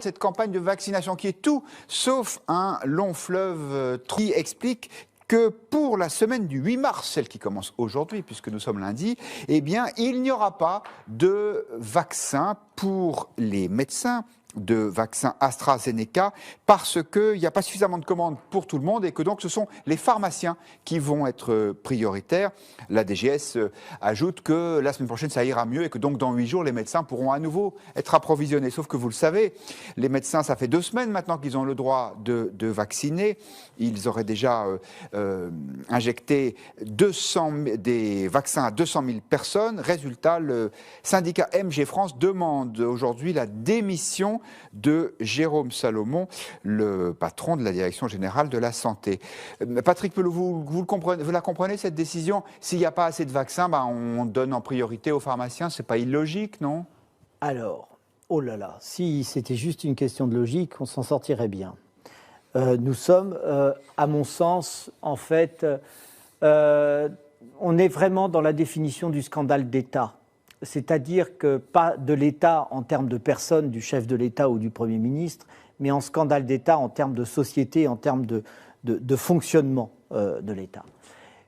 Cette campagne de vaccination qui est tout sauf un long fleuve qui explique que pour la semaine du 8 mars, celle qui commence aujourd'hui, puisque nous sommes lundi, eh bien, il n'y aura pas de vaccin pour les médecins, de vaccin AstraZeneca, parce qu'il n'y a pas suffisamment de commandes pour tout le monde et que donc ce sont les pharmaciens qui vont être prioritaires. La DGS ajoute que la semaine prochaine ça ira mieux et que donc dans 8 jours les médecins pourront à nouveau être approvisionnés. Sauf que vous le savez, les médecins, ça fait 2 semaines maintenant qu'ils ont le droit de vacciner. Ils auraient déjà injecté des vaccins à 200 000 personnes. Résultat, le syndicat MG France demande aujourd'hui la démission de Jérôme Salomon, le patron de la Direction Générale de la Santé. Patrick Pelloux, vous la comprenez cette décision? S'il n'y a pas assez de vaccins, on donne en priorité aux pharmaciens, c'est pas illogique, non? Alors, oh là là, si c'était juste une question de logique, on s'en sortirait bien. Nous sommes, à mon sens, en fait, on est vraiment dans la définition du scandale d'État. C'est-à-dire que pas de l'État en termes de personnes, du chef de l'État ou du Premier ministre, mais en scandale d'État en termes de société, en termes de fonctionnement de l'État.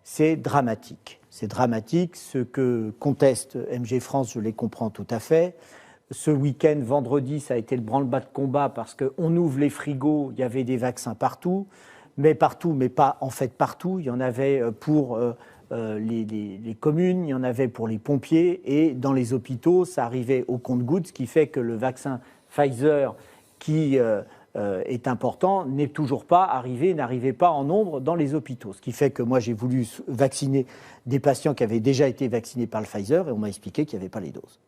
C'est dramatique. C'est dramatique. Ce que conteste MG France, je les comprends tout à fait. Ce week-end, vendredi, ça a été le branle-bas de combat parce qu'on ouvre les frigos, il y avait des vaccins partout, mais pas en fait partout. Il y en avait pour les communes, il y en avait pour les pompiers et dans les hôpitaux, ça arrivait au compte-gouttes, ce qui fait que le vaccin Pfizer, qui est important, n'est toujours pas arrivé, n'arrivait pas en nombre dans les hôpitaux. Ce qui fait que moi, j'ai voulu vacciner des patients qui avaient déjà été vaccinés par le Pfizer et on m'a expliqué qu'il n'y avait pas les doses.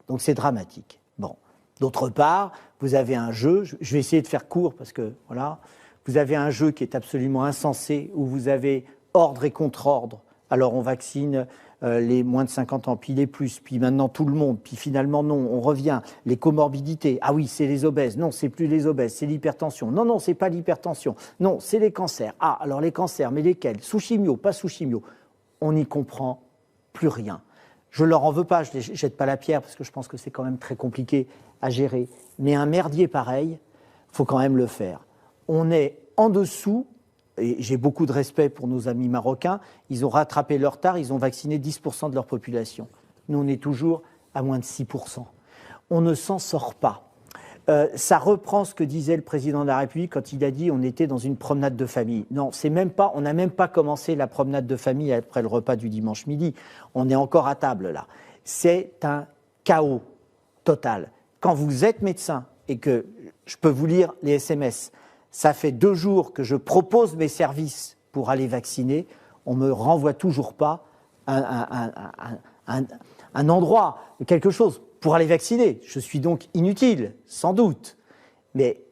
Donc c'est dramatique. Bon. D'autre part, vous avez un jeu, je vais essayer de faire court parce que voilà, vous avez un jeu qui est absolument insensé où vous avez ordre et contre-ordre. Alors on vaccine les moins de 50 ans, puis les plus, puis maintenant tout le monde, puis finalement non, on revient. Les comorbidités, ah oui, c'est les obèses, non, c'est plus les obèses, c'est l'hypertension. Non, c'est pas l'hypertension, non, c'est les cancers. Ah, alors les cancers, mais lesquels? Sous chimio, pas sous chimio. On n'y comprend plus rien. Je leur en veux pas, je ne les jette pas la pierre, parce que je pense que c'est quand même très compliqué à gérer. Mais un merdier pareil, il faut quand même le faire. On est en dessous. Et j'ai beaucoup de respect pour nos amis marocains, ils ont rattrapé leur retard, ils ont vacciné 10% de leur population. Nous, on est toujours à moins de 6%. On ne s'en sort pas. Ça reprend ce que disait le président de la République quand il a dit on était dans une promenade de famille. Non, on n'a même pas commencé la promenade de famille après le repas du dimanche midi. On est encore à table là. C'est un chaos total. Quand vous êtes médecin et que je peux vous lire les SMS, ça fait 2 jours que je propose mes services pour aller vacciner. On ne me renvoie toujours pas un endroit, quelque chose pour aller vacciner. Je suis donc inutile, sans doute. Mais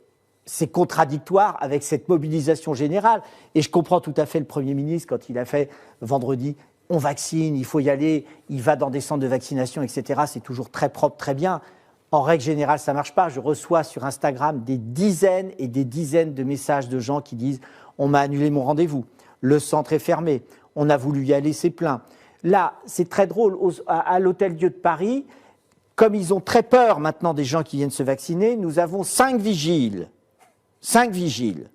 c'est contradictoire avec cette mobilisation générale. Et je comprends tout à fait le Premier ministre quand il a fait vendredi « on vaccine, il faut y aller », il va dans des centres de vaccination, etc. C'est toujours très propre, très bien. En règle générale, ça ne marche pas. Je reçois sur Instagram des dizaines et des dizaines de messages de gens qui disent « on m'a annulé mon rendez-vous, le centre est fermé, on a voulu y aller, c'est plein ». Là, c'est très drôle, à l'Hôtel-Dieu de Paris, comme ils ont très peur maintenant des gens qui viennent se vacciner, nous avons 5 vigiles. 5 vigiles.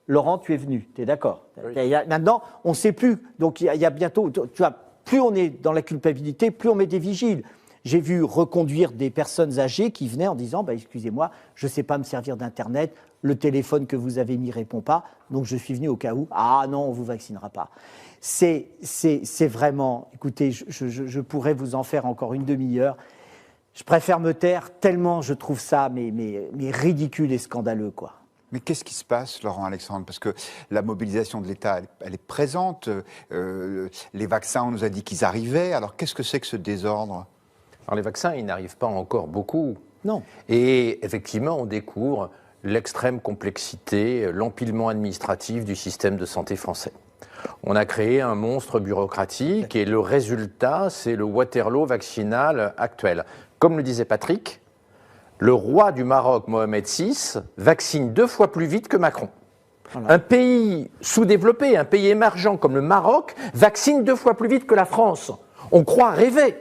Laurent, tu es venu, tu es d'accord? Oui. Maintenant, on ne sait plus. Donc, il y a bientôt... Tu vois, plus on est dans la culpabilité, plus on met des vigiles. J'ai vu reconduire des personnes âgées qui venaient en disant « excusez-moi, je ne sais pas me servir d'Internet, le téléphone que vous avez mis ne répond pas, donc je suis venu au cas où. Ah non, on ne vous vaccinera pas. » C'est vraiment... Écoutez, je pourrais vous en faire encore une demi-heure. Je préfère me taire tellement je trouve ça mais ridicule et scandaleux, quoi. Mais qu'est-ce qui se passe, Laurent Alexandre? Parce que la mobilisation de l'État, elle est présente. Les vaccins, on nous a dit qu'ils arrivaient. Alors qu'est-ce que c'est que ce désordre? Alors les vaccins, ils n'arrivent pas encore beaucoup. Non. Et effectivement, on découvre l'extrême complexité, l'empilement administratif du système de santé français. On a créé un monstre bureaucratique et le résultat, c'est le Waterloo vaccinal actuel. Comme le disait Patrick, le roi du Maroc, Mohamed VI, vaccine 2 fois plus vite que Macron. Voilà. Un pays sous-développé, un pays émergent comme le Maroc, vaccine 2 fois plus vite que la France. On croit rêver.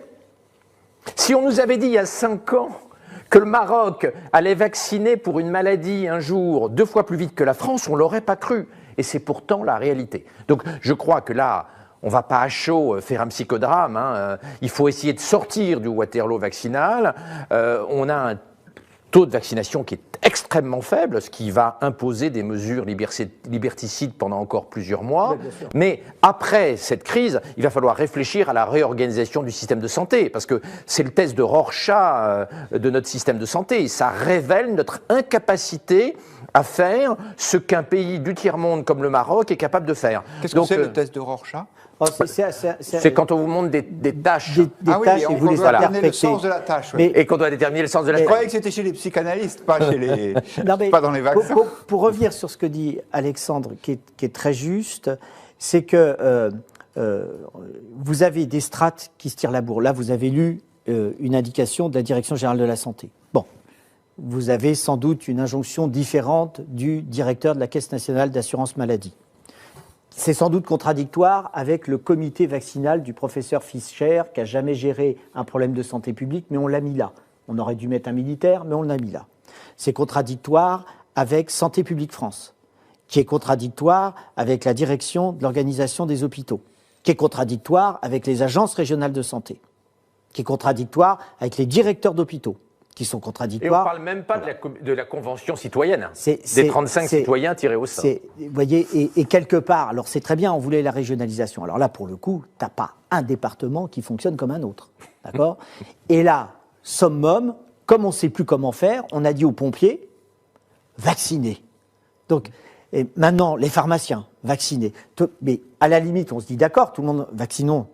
Si on nous avait dit il y a 5 ans Que le Maroc allait vacciner pour une maladie un jour 2 fois plus vite que la France, on ne l'aurait pas cru. Et c'est pourtant la réalité. Donc je crois que là, on ne va pas à chaud faire un psychodrame. Hein. Il faut essayer de sortir du Waterloo vaccinal. On a un taux de vaccination qui est extrêmement faible, ce qui va imposer des mesures liberticides pendant encore plusieurs mois. Oui, mais après cette crise, il va falloir réfléchir à la réorganisation du système de santé, parce que c'est le test de Rorschach de notre système de santé. Ça révèle notre incapacité à faire ce qu'un pays du tiers-monde comme le Maroc est capable de faire. Qu'est-ce que c'est le test de Rorschach ? C'est quand on vous montre des tâches. Des tâches et vous les déterminer le sens de la tâche. Oui. Et qu'on doit déterminer le sens de la tâche. Je croyais que c'était chez les psychanalystes, pas chez les, pas dans les vaccins. Pour revenir sur ce que dit Alexandre, qui est très juste, c'est que vous avez des strates qui se tirent la bourre. Là, vous avez lu une indication de la Direction générale de la santé. Bon, vous avez sans doute une injonction différente du directeur de la Caisse nationale d'assurance maladie. C'est sans doute contradictoire avec le comité vaccinal du professeur Fischer, qui n'a jamais géré un problème de santé publique, mais on l'a mis là. On aurait dû mettre un militaire, mais on l'a mis là. C'est contradictoire avec Santé publique France, qui est contradictoire avec la direction de l'organisation des hôpitaux, qui est contradictoire avec les agences régionales de santé, qui est contradictoire avec les directeurs d'hôpitaux, qui sont contradictoires. Et on ne parle même pas de la Convention citoyenne, des 35 citoyens tirés au sort. Vous voyez, et quelque part, alors c'est très bien, on voulait la régionalisation. Alors là, pour le coup, tu n'as pas un département qui fonctionne comme un autre. D'accord ? Et là, summum, comme on ne sait plus comment faire, on a dit aux pompiers, vaccinez. Donc, et maintenant, les pharmaciens, vaccinez. Mais à la limite, on se dit, d'accord, tout le monde, vaccinons.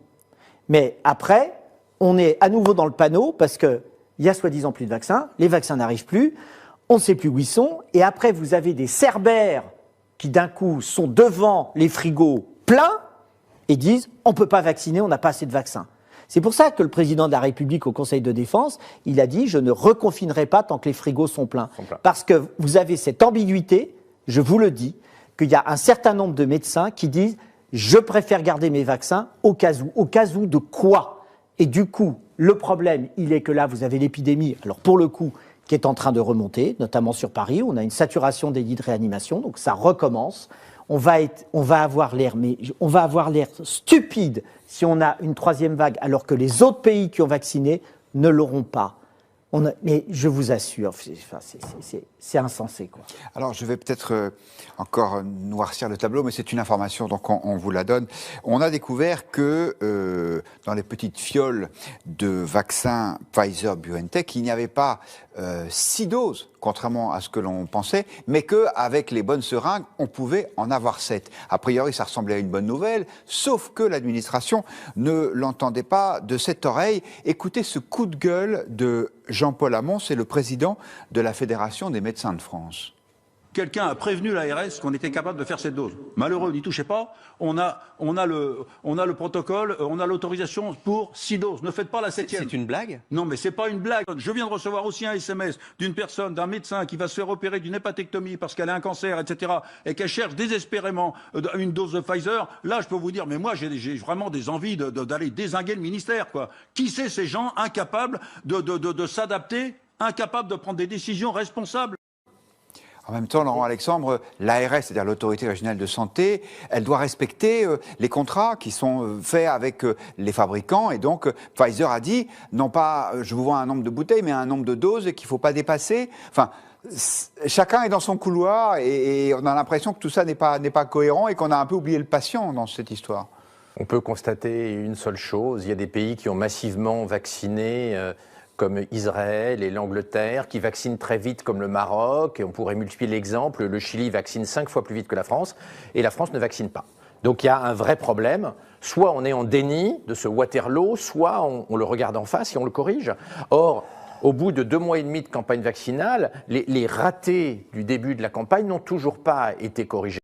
Mais après, on est à nouveau dans le panneau parce que il y a soi-disant plus de vaccins, les vaccins n'arrivent plus, on ne sait plus où ils sont, et après vous avez des cerbères qui d'un coup sont devant les frigos pleins et disent on ne peut pas vacciner, on n'a pas assez de vaccins. C'est pour ça que le président de la République au Conseil de défense, il a dit je ne reconfinerai pas tant que les frigos sont pleins. Parce que vous avez cette ambiguïté, je vous le dis, qu'il y a un certain nombre de médecins qui disent je préfère garder mes vaccins au cas où. Au cas où de quoi ? Et du coup, le problème, il est que là, vous avez l'épidémie, alors pour le coup, qui est en train de remonter, notamment sur Paris, on a une saturation des lits de réanimation, donc ça recommence. On va avoir l'air stupide si on a une troisième vague, alors que les autres pays qui ont vacciné ne l'auront pas. Mais je vous assure, c'est insensé, quoi. Alors, je vais peut-être encore noircir le tableau, mais c'est une information, donc on vous la donne. On a découvert que dans les petites fioles de vaccins Pfizer-BioNTech, il n'y avait pas 6 doses, contrairement à ce que l'on pensait, mais qu'avec les bonnes seringues, on pouvait en avoir 7. A priori, ça ressemblait à une bonne nouvelle, sauf que l'administration ne l'entendait pas de cette oreille. Écoutez ce coup de gueule de Jean-Paul Hamon, c'est le président de la Fédération des médecins de France. Quelqu'un a prévenu l'ARS qu'on était capable de faire cette dose. Malheureux, n'y touchez pas. On a le protocole, on a l'autorisation pour 6 doses. Ne faites pas la 7e. C'est une blague ? Non, mais c'est pas une blague. Je viens de recevoir aussi un SMS d'une personne, d'un médecin qui va se faire opérer d'une hépatectomie parce qu'elle a un cancer, etc. et qu'elle cherche désespérément une dose de Pfizer. Là, je peux vous dire, mais moi, j'ai vraiment des envies d'aller dézinguer le ministère, quoi. Qui c'est ces gens incapables de s'adapter, incapables de prendre des décisions responsables? En même temps, Laurent Alexandre, l'ARS, c'est-à-dire l'autorité régionale de santé, elle doit respecter les contrats qui sont faits avec les fabricants. Et donc, Pfizer a dit, non pas je vous vends un nombre de bouteilles, mais un nombre de doses qu'il ne faut pas dépasser. Enfin, chacun est dans son couloir et on a l'impression que tout ça n'est pas cohérent et qu'on a un peu oublié le patient dans cette histoire. On peut constater une seule chose, il y a des pays qui ont massivement vacciné, comme Israël et l'Angleterre, qui vaccinent très vite comme le Maroc, et on pourrait multiplier l'exemple, le Chili vaccine 5 fois plus vite que la France, et la France ne vaccine pas. Donc il y a un vrai problème, soit on est en déni de ce Waterloo, soit on le regarde en face et on le corrige. Or, au bout de 2 mois et demi de campagne vaccinale, les ratés du début de la campagne n'ont toujours pas été corrigés.